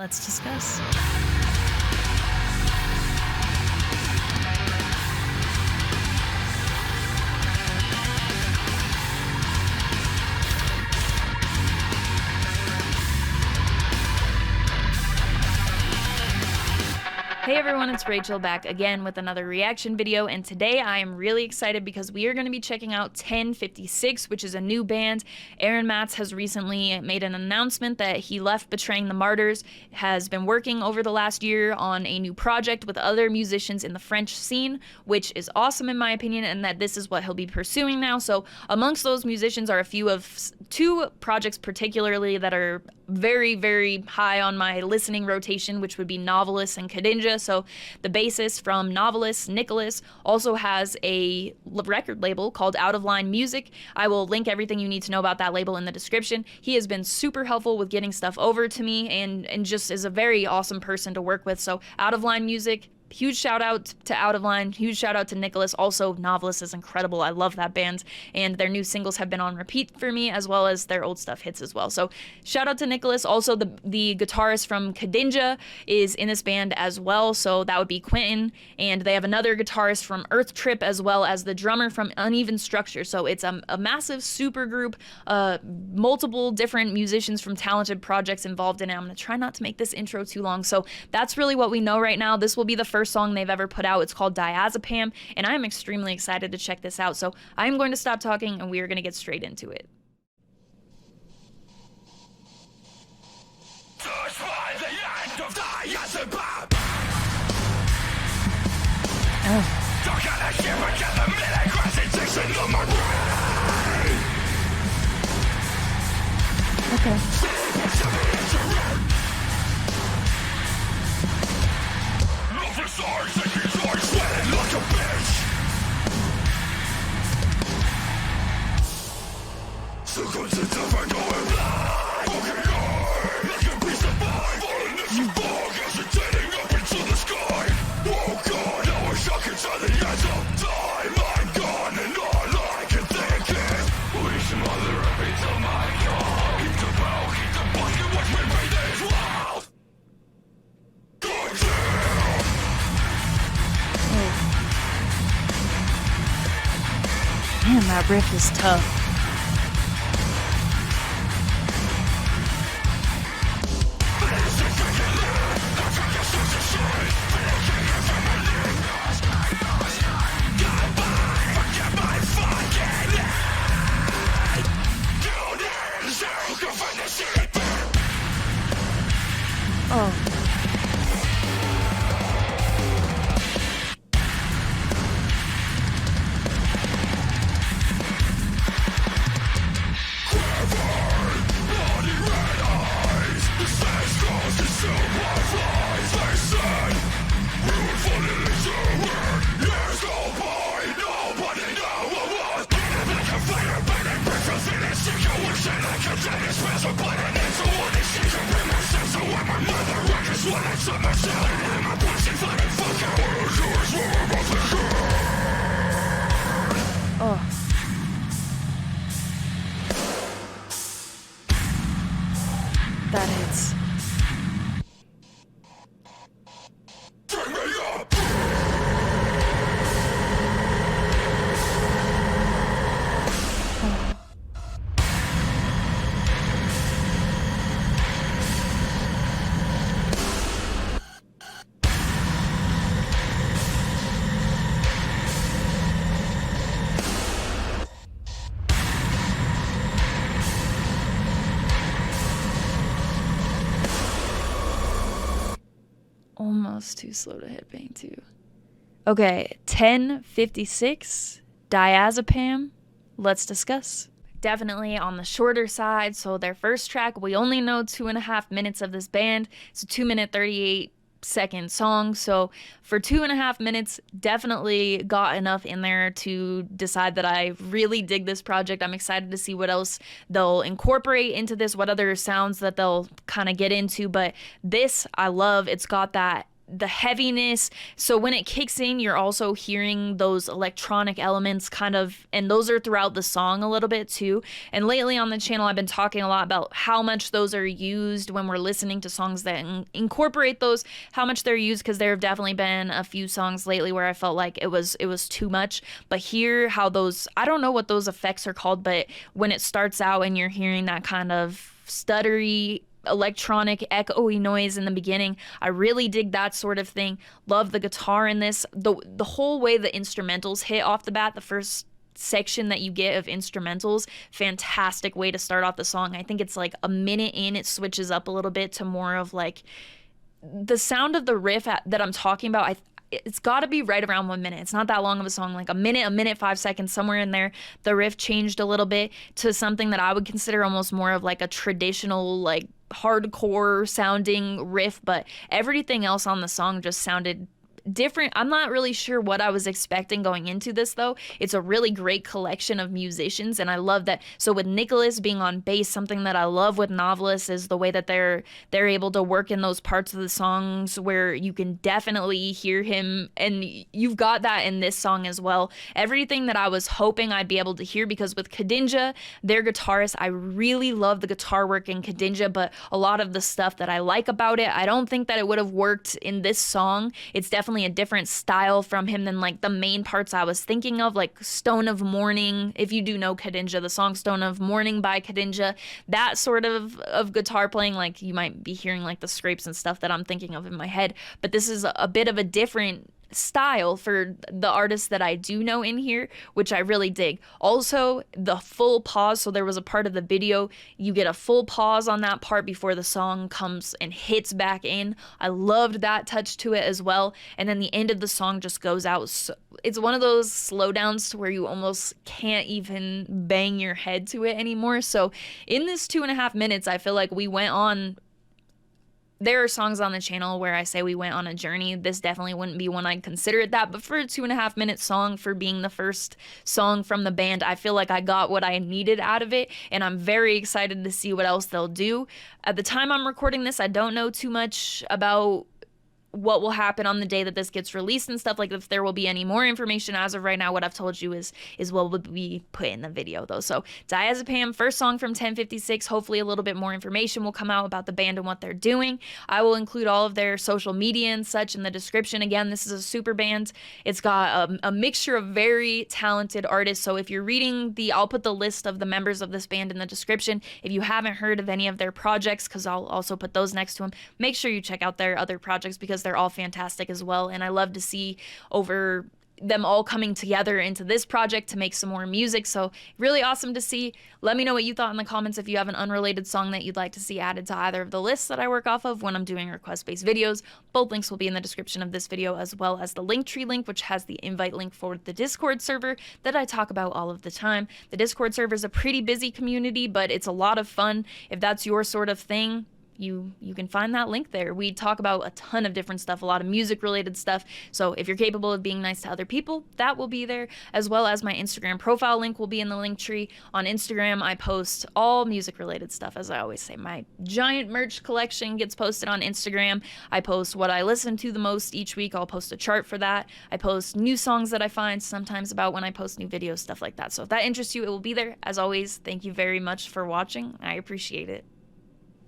Let's discuss. Hey everyone, it's Rachel back again with another reaction video, and today I am really excited because we are going to be checking out TEN56, which is a new band. Aaron Matz has recently made an announcement that he left Betraying the Martyrs, has been working over the last year on a new project with other musicians in the French scene, which is awesome in my opinion, and that this is what he'll be pursuing now. So amongst those musicians are two projects particularly that are very, very high on my listening rotation, which would be Novelists and Kadinja. So the bassist from Novelists, Nicolas, also has a record label called Out of Line Music. I will link everything you need to know about that label in the description. He has been super helpful with getting stuff over to me and just is a very awesome person to work with. So Out of Line Music, huge shout out to Out of Line, huge shout out to Nicolas. Also, Novelist is incredible. I love that band, and their new singles have been on repeat for me, as well as their old stuff hits as well. So shout out to Nicolas. Also, the guitarist from Kadinja is in this band as well, so that would be Quentin, and they have another guitarist from Earth Trip, as well as the drummer from Uneven Structure. So it's a massive super group, multiple different musicians from talented projects involved in it. I'm going to try not to make this intro too long. So that's really what we know right now. This will be the first song they've ever put out. It's called Diazepam, and I'm extremely excited to check this out. So I'm going to stop talking and we are going to get straight into it. Man, that riff is tough. Oh. Oh. That hits. Almost too slow to hit bang too. Okay, TEN56, Diazepam. Let's discuss. Definitely on the shorter side. So their first track, we only know 2.5 minutes of this band. It's a 2-minute 38-second song. So for 2.5 minutes, definitely got enough in there to decide that I really dig this project. I'm excited to see what else they'll incorporate into this, what other sounds that they'll kind of get into. But this I love. It's got that the heaviness. So when it kicks in, you're also hearing those electronic elements kind of, and those are throughout the song a little bit too. And lately on the channel, I've been talking a lot about how much those are used when we're listening to songs that incorporate those, how much they're used, because there have definitely been a few songs lately where I felt like it was too much. But here, how those, I don't know what those effects are called, but when it starts out and you're hearing that kind of stuttery electronic echoey noise in the beginning, I really dig that sort of thing. Love the guitar in this. The whole way the instrumentals hit off the bat, the first section that you get of instrumentals, fantastic way to start off the song. I think it's like a minute in, it switches up a little bit to more of like the sound of the riff that I'm talking about. It's got to be right around 1 minute. It's not that long of a song, like a minute 5 seconds, somewhere in there. The riff changed a little bit to something that I would consider almost more of like a traditional, like hardcore sounding riff, but everything else on the song just sounded different. I'm not really sure what I was expecting going into this though. It's a really great collection of musicians, and I love that. So with Nicolas being on bass, something that I love with Novelists is the way that they're able to work in those parts of the songs where you can definitely hear him, and you've got that in this song as well. Everything that I was hoping I'd be able to hear, because with Kadinja, their guitarist, I really love the guitar work in Kadinja, but a lot of the stuff that I like about it, I don't think that it would have worked in this song. It's definitely a different style from him than like the main parts I was thinking of, like Stone of Morning. If you do know Kadinja, the song Stone of Morning by Kadinja, that sort of guitar playing, like you might be hearing like the scrapes and stuff that I'm thinking of in my head, but this is a bit of a different style for the artists that I do know in here, which I really dig. Also, the full pause, so there was a part of the video, you get a full pause on that part before the song comes and hits back in. I loved that touch to it as well. And then the end of the song just goes out. So it's one of those slowdowns to where you almost can't even bang your head to it anymore. So in this 2.5 minutes, I feel like we went on. There are songs on the channel where I say we went on a journey. This definitely wouldn't be one I'd consider it that, but for a 2.5 minute song, for being the first song from the band, I feel like I got what I needed out of it, and I'm very excited to see what else they'll do. At the time I'm recording this, I don't know too much about what will happen on the day that this gets released and stuff, like if there will be any more information. As of right now, what I've told you is what will be put in the video though. So Diazepam, first song from TEN56. Hopefully a little bit more information will come out about the band and what they're doing. I will include all of their social media and such in the description. Again, this is a super band. It's got a mixture of very talented artists. So if you're reading I'll put the list of the members of this band in the description. If you haven't heard of any of their projects, because I'll also put those next to them, make sure you check out their other projects, because they're all fantastic as well. And I love to see over them all coming together into this project to make some more music. So really awesome to see. Let me know what you thought in the comments if you have an unrelated song that you'd like to see added to either of the lists that I work off of when I'm doing request-based videos. Both links will be in the description of this video, as well as the Linktree link, which has the invite link for the Discord server that I talk about all of the time. The Discord server is a pretty busy community, but it's a lot of fun. If that's your sort of thing, you can find that link there. We talk about a ton of different stuff, a lot of music related stuff. So if you're capable of being nice to other people, that will be there, as well as my Instagram profile link will be in the link tree. On Instagram, I post all music related stuff. As I always say, my giant merch collection gets posted on Instagram. I post what I listen to the most each week. I'll post a chart for that. I post new songs that I find, sometimes about when I post new videos, stuff like that. So if that interests you, it will be there. As always, thank you very much for watching. I appreciate it.